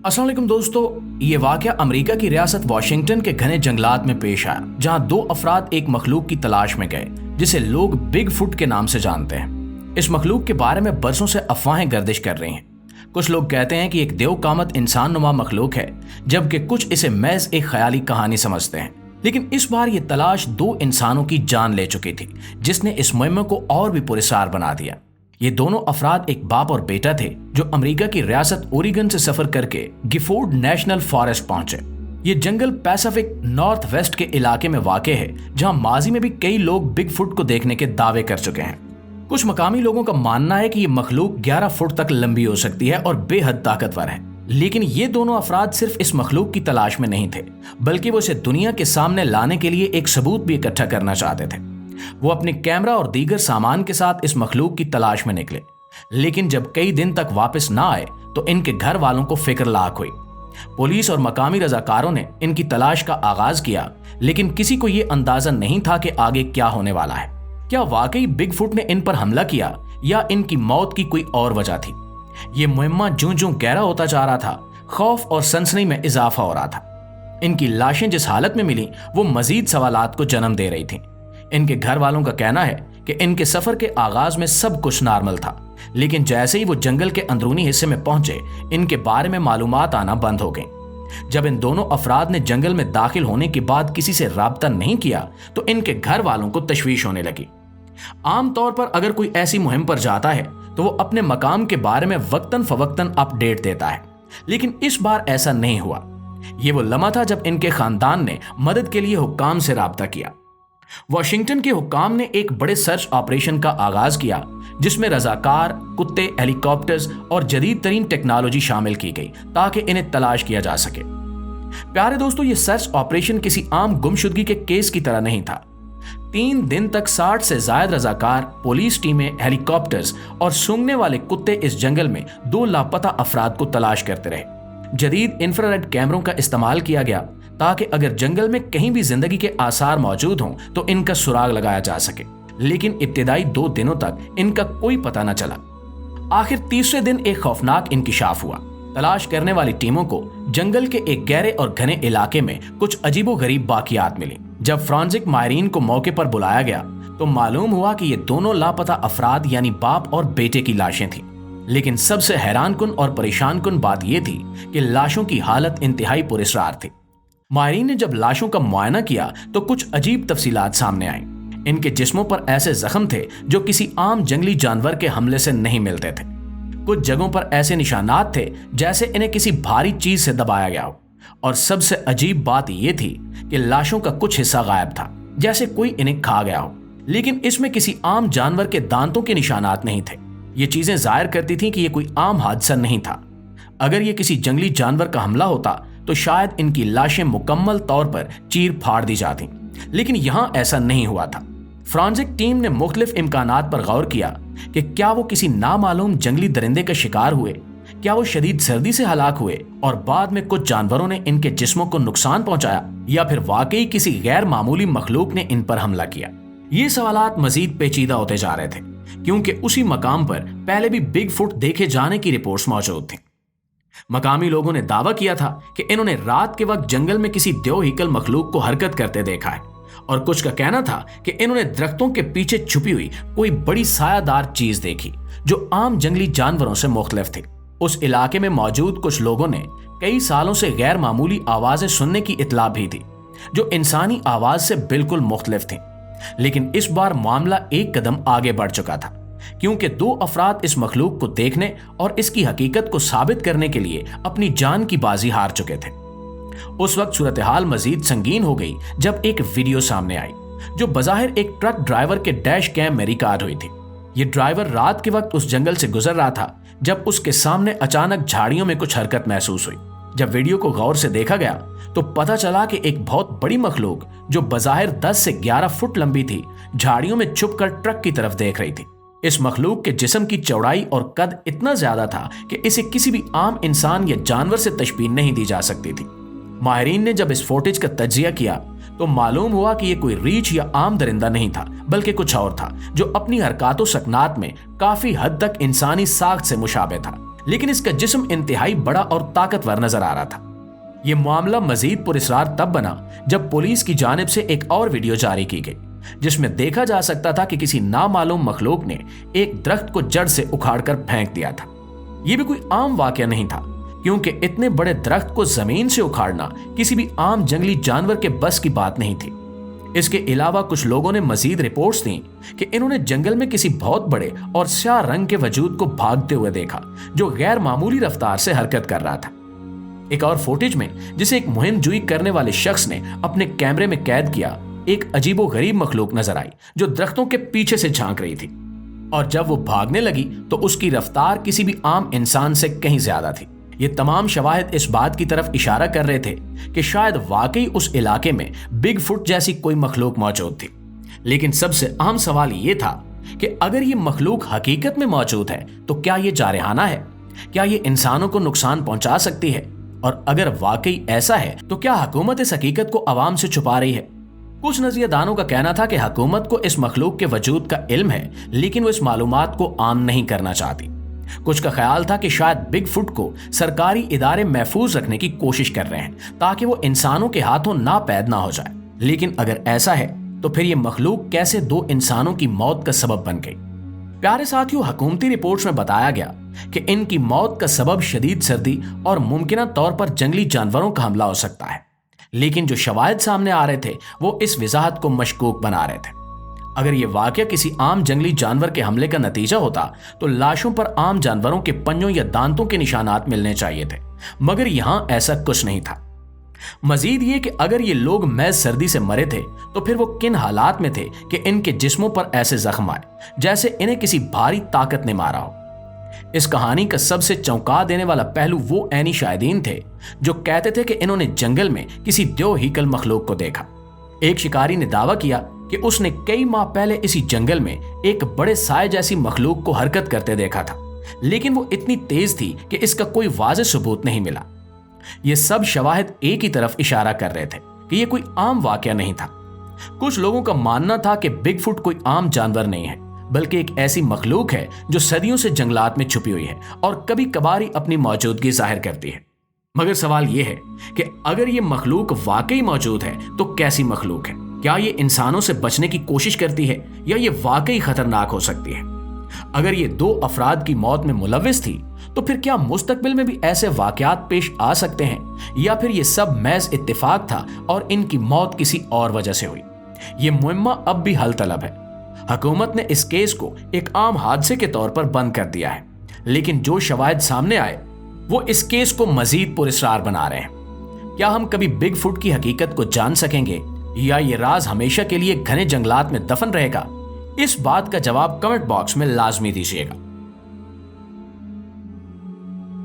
अस्सलाम वालेकुम दोस्तों, ये वाक़या अमेरिका की रियासत वाशिंगटन के घने जंगलात में पेश आया, जहां दो अफराद एक मखलूक की तलाश में गए जिसे लोग बिग फुट के नाम से जानते हैं। इस मखलूक के बारे में बरसों से अफवाहें गर्दिश कर रही हैं। कुछ लोग कहते हैं कि एक देवकामत इंसान नुमा मखलूक है, जबकि कुछ इसे महज एक ख्याली कहानी समझते हैं। लेकिन इस बार ये तलाश दो इंसानों की जान ले चुकी थी, जिसने इस मुहिम को और भी पुरस्कार बना दिया। ये दोनों अफराद एक बाप और बेटा थे जो अमेरिका की रियासत ओरिगन से सफर करके गिफोर्ड नेशनल फॉरेस्ट पहुंचे। ये जंगल पैसिफिक नॉर्थ वेस्ट के इलाके में वाक़ है, जहां माजी में भी कई लोग बिग फुट को देखने के दावे कर चुके हैं। कुछ मकामी लोगों का मानना है कि ये मखलूक 11 फुट तक लंबी हो सकती है और बेहद ताकतवर है। लेकिन ये दोनों अफराद सिर्फ इस मखलूक की तलाश में नहीं थे, बल्कि वो इसे दुनिया के सामने लाने के लिए एक सबूत भी इकट्ठा करना चाहते थे। वो अपने कैमरा और दीगर सामान के साथ इस मखलूक की तलाश में निकले, लेकिन जब कई दिन तक वापस ना आए तो इनके घर वालों को फिक्र लाक हुई। पुलिस और मकामी रजाकारों ने इनकी तलाश का आगाज किया, लेकिन किसी को ये अंदाजा नहीं था कि आगे क्या होने वाला है। क्या वाकई बिग फुट ने इन पर हमला किया या इनकी मौत की कोई और वजह थी? ये मुहिम्मा ज्यों ज्यों गहरा होता जा रहा था, खौफ और सनसनी में इजाफा हो रहा था। इनकी लाशें जिस हालत में मिली वो मजीद सवालात को जन्म दे रही थी। इनके घर वालों का कहना है कि इनके सफर के आगाज में सब कुछ नॉर्मल था, लेकिन जैसे ही वो जंगल के अंदरूनी हिस्से में पहुंचे, इनके बारे में मालूमात आना बंद हो गई। जब इन दोनों अफराद ने जंगल में दाखिल होने के बाद किसी से राब्ता नहीं किया तो इनके घर वालों को तशवीश होने लगी। आमतौर पर अगर कोई ऐसी मुहिम पर जाता है तो वो अपने मकाम के बारे में वक्तन फवक्तन अपडेट देता है, लेकिन इस बार ऐसा नहीं हुआ। ये वो लम्हा था जब इनके खानदान ने मदद के लिए हुक्काम से राब्ता किया। वाशिंगटन के हुक्काम ने एक बड़े सर्च ऑपरेशन का आगाज किया, जिसमें रजाकार, कुत्ते, हेलीकॉप्टर्स और जदीद तरीन टेक्नोलॉजी शामिल की गई ताकि इन्हें तलाश किया जा सके। प्यारे दोस्तों, ये सर्च ऑपरेशन किसी आम गुमशुदगी के केस की तरह नहीं था। 3 दिन तक 60 से ज्यादा रजाकार, पुलिस टीमें, हेलीकॉप्टर्स और सूंघने वाले कुत्ते इस जंगल में 2 लापता अफराद को तलाश करते रहे। जदीद इंफ्रारेड कैमरों का इस्तेमाल किया गया ताकि अगर जंगल में कहीं भी जिंदगी के आसार मौजूद हों तो इनका सुराग लगाया जा सके, लेकिन इब्तिदाई 2 दिनों तक इनका कोई पता न चला। आखिर तीसरे दिन एक खौफनाक इंकिशाफ हुआ। तलाश करने वाली टीमों को जंगल के एक गहरे और घने इलाके में कुछ अजीबोगरीब बाकियात मिली। जब फॉरेंसिक माहिरीन को मौके पर बुलाया गया तो मालूम हुआ कि ये दोनों लापता अफराद यानी बाप और बेटे की लाशें थीं। लेकिन सबसे हैरानकुन और परेशानकुन बात यह थी कि लाशों की हालत इंतहाई पुरस्कार थी। माहिरीन ने जब लाशों का मुआयना किया तो कुछ अजीब तफसीलात सामने आई। इनके जिस्मों पर ऐसे जख्म थे जो किसी आम जंगली जानवर के हमले से नहीं मिलते थे। कुछ जगहों पर ऐसे निशानात थे जैसे इन्हें किसी भारी चीज से दबाया गया हो, और सबसे अजीब बात यह थी कि लाशों का कुछ हिस्सा गायब था, जैसे कोई इन्हें खा गया हो। लेकिन इसमें किसी आम जानवर के दांतों के निशानात नहीं थे। ये चीजें जाहिर करती थीं कि यह कोई आम हादसा नहीं था। अगर ये किसी जंगली जानवर का हमला होता तो शायद इनकी लाशें मुकम्मल तौर पर चीर फाड़ दी जाती, लेकिन यहां ऐसा नहीं हुआ था। फॉरेंसिक टीम ने मुख्तलिफ इम्कानात पर गौर किया कि क्या वो किसी नामालूम जंगली दरिंदे का शिकार हुए, क्या वो शदीद सर्दी से हलाक हुए और बाद में कुछ जानवरों ने इनके जिस्मों को नुकसान पहुंचाया, या फिर वाकई किसी गैर मामूली मखलूक ने इन पर हमला किया। ये सवालात मजीद पेचीदा होते जा रहे थे, क्योंकि उसी मकाम पर पहले भी बिग फुट देखे जाने की रिपोर्ट्स मौजूद थी। मकामी लोगों ने दावा किया था कि इन्होंने रात के वक्त जंगल में किसी देवहिकल मखलूक को हरकत करते देखा है, और कुछ का कहना था कि इन्होंने दरख्तों के पीछे छुपी हुई कोई बड़ी सायादार चीज देखी जो आम जंगली जानवरों से मुख्तलिफ थी। उस इलाके में मौजूद कुछ लोगों ने कई सालों से गैर मामूली आवाजें सुनने की इतला भी थी जो इंसानी आवाज से बिल्कुल मुख्तलिफ थी। लेकिन इस बार मामला एक कदम आगे बढ़ चुका था, क्योंकि 2 अफराद इस मखलूक को देखने और इसकी हकीकत को साबित करने के लिए अपनी जान की बाजी हार चुके थे। उस वक्त सूरत हाल मजीद संगीन हो गई जब एक वीडियो सामने आई जो बज़ाहिर एक ट्रक ड्राइवर के डैश कैम में रिकॉर्ड हुई थी। ये ड्राइवर रात के वक्त उस जंगल से गुजर रहा था जब उसके सामने अचानक झाड़ियों में कुछ हरकत महसूस हुई। जब वीडियो को गौर से देखा गया तो पता चला कि एक बहुत बड़ी मखलूक जो बज़ाहिर 10 से 11 फुट लंबी थी, झाड़ियों में छुपकर ट्रक की तरफ देख रही थी। इस मखलूक के जिस्म की चौड़ाई और कद इतना ज्यादा था कि इसे किसी भी आम इंसान या जानवर से तशबीह नहीं दी जा सकती थी। माहिरीन ने जब इस फुटेज का तज्जिया किया तो मालूम हुआ कि यह कोई रीछ या आम दरिंदा नहीं था, बल्कि कुछ और था जो अपनी हरकतों सकनात में काफी हद तक इंसानी साख्त से मुशाबे था। लेकिन इसका जिस्म इंतहाई बड़ा और ताकतवर नजर आ रहा था। यह मामला मजीद पुरस्कार तब बना जब पुलिस की जानिब से एक और वीडियो जारी की गई, जिसमें देखा जा सकता था कि किसी नामालूम मखलूक ने एक दरख्त को जड़ से उखाड़कर फेंक दिया था। यह भी कोई आम वाकया नहीं था, क्योंकि इतने बड़े दरख्त को जमीन से उखाड़ना किसी भी आम जंगली जानवर के बस की बात नहीं थी। इसके अलावा कुछ लोगों ने मजीद रिपोर्ट्स दी कि इन्होंने जंगल में किसी बहुत बड़े और स्याह रंग के वजूद को भागते हुए देखा, जो गैर मामूली रफ्तार से हरकत कर रहा था। एक और फुटेज में, जिसे एक मुहिम जुई करने वाले शख्स ने अपने कैमरे में कैद किया, एक अजीबो गरीब मखलूक नजर आई जो दरख्तों के पीछे से झांक रही थी, और जब वो भागने लगी तो उसकी रफ्तार किसी भी आम इंसान से कहीं ज्यादा थी। ये तमाम शवाहिद इस बात की तरफ इशारा कर रहे थे कि शायद वाकई उस इलाके में बिग फुट जैसी कोई मखलूक मौजूद थी। लेकिन सबसे अहम सवाल ये था कि अगर ये मखलूक हकीकत में मौजूद है तो क्या ये जारहाना है? क्या ये इंसानों को नुकसान पहुंचा सकती है? और अगर वाकई ऐसा है तो क्या हुकूमत इस हकीकत को आवाम से छुपा रही है? कुछ नजरियादानों का कहना था कि हुकूमत को इस मखलूक के वजूद का इल्म है, लेकिन वो इस मालूमात को आम नहीं करना चाहती। कुछ का ख्याल था कि शायद बिग फुट को सरकारी इदारे महफूज रखने की कोशिश कर रहे हैं ताकि वो इंसानों के हाथों नापैद ना हो जाए। लेकिन अगर ऐसा है तो फिर ये मखलूक कैसे दो इंसानों की मौत का सबब बन गई? प्यारे साथियों, हुकूमती रिपोर्ट्स में बताया गया कि इनकी मौत का सबब शदीद सर्दी और मुमकिना तौर पर जंगली जानवरों का हमला हो सकता है। लेकिन जो शवाहिद सामने आ रहे थे वो इस वजाहत को मशकूक बना रहे थे। अगर ये वाकया किसी आम जंगली जानवर के हमले का नतीजा होता तो लाशों पर आम जानवरों के पंजों या दांतों के निशानात मिलने चाहिए थे, मगर यहां ऐसा कुछ नहीं था। मजीद ये कि अगर ये लोग महज सर्दी से मरे थे तो फिर वो किन हालात में थे कि इनके जिस्मों पर ऐसे जख्म आए जैसे इन्हें किसी भारी ताकत ने मारा हो। इस कहानी का सबसे चौंका देने वाला पहलू वो ऐनी शाहिदीन थे जो कहते थे कि इन्होंने जंगल में किसी द्योहीकल मखलूक को देखा। एक शिकारी ने दावा किया कि उसने कई माह पहले इसी जंगल में एक बड़े साए जैसी मखलूक को हरकत करते देखा था, लेकिन वो इतनी तेज थी कि इसका कोई वाज़ेह सबूत नहीं मिला। ये सब शवाहिद एक ही तरफ इशारा कर रहे थे कि ये कोई आम वाकया नहीं था। कुछ लोगों का मानना था कि बिग फुट कोई आम जानवर नहीं है, बल्कि एक ऐसी मखलूक है जो सदियों से जंगलात में छुपी हुई है और कभी कभार ही अपनी मौजूदगी जाहिर करती है। मगर सवाल यह है कि अगर ये मखलूक वाकई मौजूद है तो कैसी मखलूक है? क्या ये इंसानों से बचने की कोशिश करती है या ये वाकई खतरनाक हो सकती है? अगर ये दो अफराद की मौत में मुलव्विस थी तो फिर क्या मुस्तकबिल में भी ऐसे वाकयात पेश आ सकते हैं, या फिर ये सब महज इत्तेफाक था और इनकी मौत किसी और वजह से हुई? ये मुहिम्मा अब भी हल तलब है। हुकूमत ने इस केस को एक आम हादसे के तौर पर बंद कर दिया है, लेकिन जो शवाहिद सामने आए वो इस केस को मजीद पुरस्कार बना रहे हैं। क्या हम कभी बिग फुट की हकीकत को जान सकेंगे या ये राज हमेशा के लिए घने जंगलात में दफन रहेगा? इस बात का जवाब कमेंट बॉक्स में लाजमी दीजिएगा।